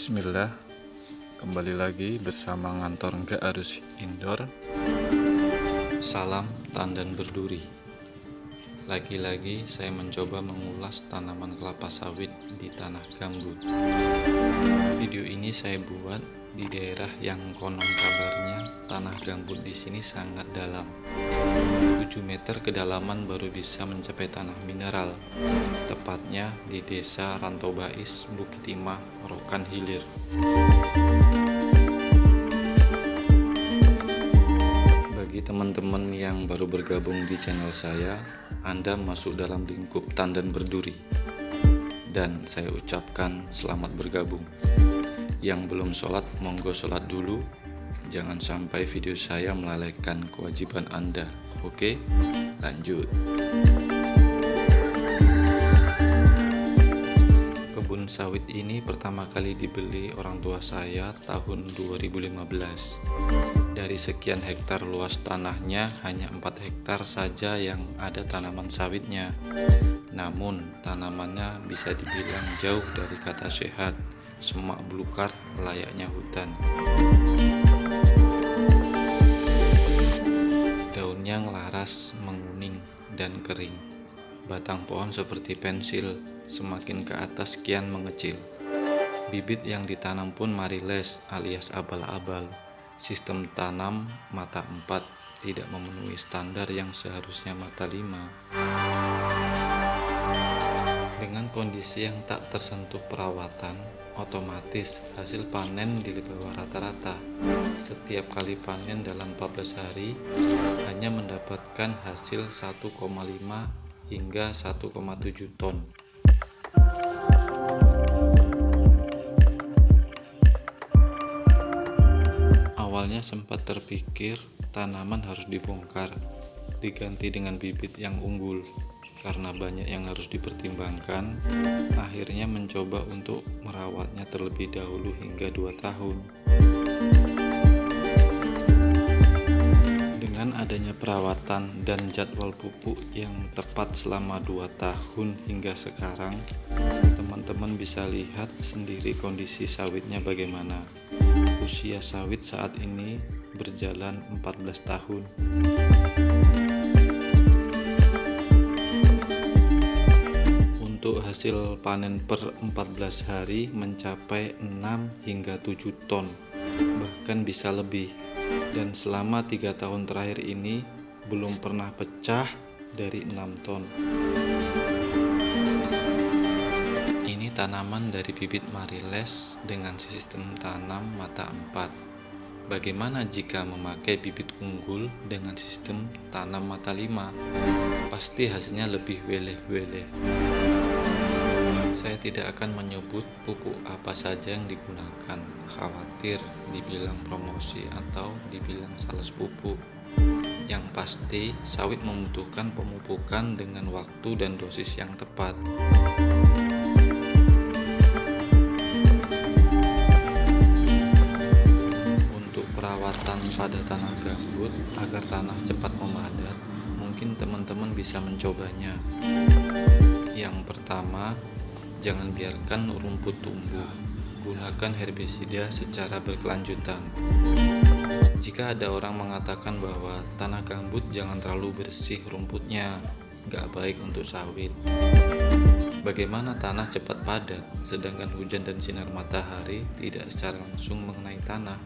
Bismillah, kembali lagi bersama Ngantor Nggak Harus Indoor. Salam tandan berduri. Lagi-lagi saya mencoba mengulas tanaman kelapa sawit di tanah gambut. Video ini saya buat di daerah yang konon kabarnya tanah gambut di sini sangat dalam. 7 meter kedalaman baru bisa mencapai tanah mineral, tepatnya di Desa Rantau Bais, Bukit Timah, Rokan Hilir. Bagi teman-teman yang baru bergabung di channel saya, Anda masuk dalam lingkup tandan berduri, dan saya ucapkan selamat bergabung. Yang belum sholat, monggo sholat dulu. Jangan sampai video saya melalaikan kewajiban Anda. Oke, lanjut. Kebun sawit ini pertama kali dibeli orang tua saya tahun 2015. Dari sekian hektar luas tanahnya, hanya 4 hektar saja yang ada tanaman sawitnya. Namun, tanamannya bisa dibilang jauh dari kata sehat, semak belukar layaknya hutan. Daunnya ngelaras, menguning, dan kering. Batang pohon seperti pensil, semakin ke atas kian mengecil. Bibit yang ditanam pun mariles alias abal-abal. Sistem tanam mata 4, tidak memenuhi standar yang seharusnya mata 5. Dengan kondisi yang tak tersentuh perawatan, otomatis hasil panen di bawah rata-rata. Setiap kali panen dalam 14 hari hanya mendapatkan hasil 1,5 hingga 1,7 ton. Awalnya sempat terpikir tanaman harus dibongkar, diganti dengan bibit yang unggul. Karena banyak yang harus dipertimbangkan, akhirnya mencoba untuk merawatnya terlebih dahulu hingga 2 tahun. Dengan adanya perawatan dan jadwal pupuk yang tepat selama 2 tahun hingga sekarang, teman-teman bisa lihat sendiri kondisi sawitnya bagaimana. Usia sawit saat ini berjalan 14 tahun. Untuk hasil panen per 14 hari mencapai 6 hingga 7 ton, bahkan bisa lebih. Dan selama 3 tahun terakhir ini belum pernah pecah dari 6 ton. Ini tanaman dari bibit mariles dengan sistem tanam mata 4. Bagaimana jika memakai bibit unggul dengan sistem tanam mata 5? Pasti hasilnya lebih weleh-weleh. Saya tidak akan menyebut pupuk apa saja yang digunakan, khawatir dibilang promosi atau dibilang sales pupuk. Yang pasti, sawit membutuhkan pemupukan dengan waktu dan dosis yang tepat. Untuk perawatan pada tanah gambut agar tanah cepat memadat, mungkin teman-teman bisa mencobanya. Yang pertama, jangan biarkan rumput tumbuh. Gunakan herbisida secara berkelanjutan. Jika ada orang mengatakan bahwa tanah gambut jangan terlalu bersih rumputnya, gak baik untuk sawit. Bagaimana tanah cepat padat, sedangkan hujan dan sinar matahari tidak secara langsung mengenai tanah?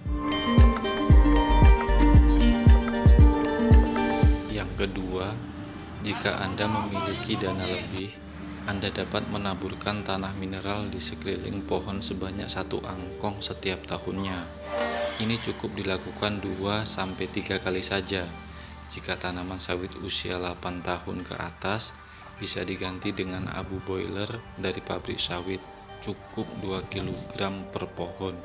Yang kedua, jika Anda memiliki dana lebih, Anda dapat menaburkan tanah mineral di sekeliling pohon sebanyak 1 angkong setiap tahunnya. Ini cukup dilakukan 2-3 kali saja. Jika tanaman sawit usia 8 tahun ke atas, bisa diganti dengan abu boiler dari pabrik sawit, cukup 2 kg per pohon.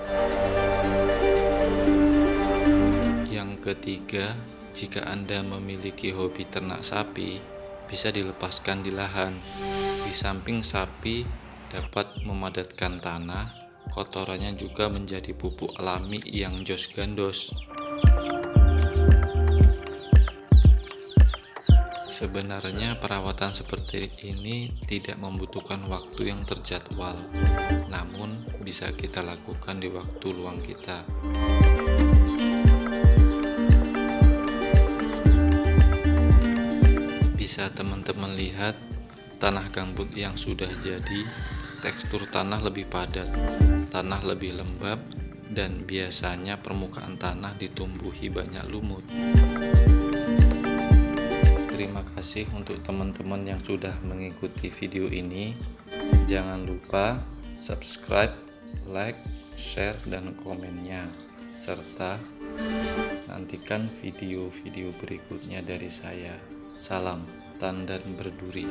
Yang ketiga, jika Anda memiliki hobi ternak sapi, bisa dilepaskan di lahan. Di samping sapi dapat memadatkan tanah, kotorannya juga menjadi pupuk alami yang jos gandos. Sebenarnya perawatan seperti ini tidak membutuhkan waktu yang terjadwal, namun bisa kita lakukan di waktu luang kita. Bisa teman-teman lihat tanah gambut yang sudah jadi, tekstur tanah lebih padat, tanah lebih lembab, dan biasanya permukaan tanah ditumbuhi banyak lumut. Terima kasih untuk teman-teman yang sudah mengikuti video ini. Jangan lupa subscribe, like, share, dan komennya, serta nantikan video-video berikutnya dari saya. Salam Tandan Berduri.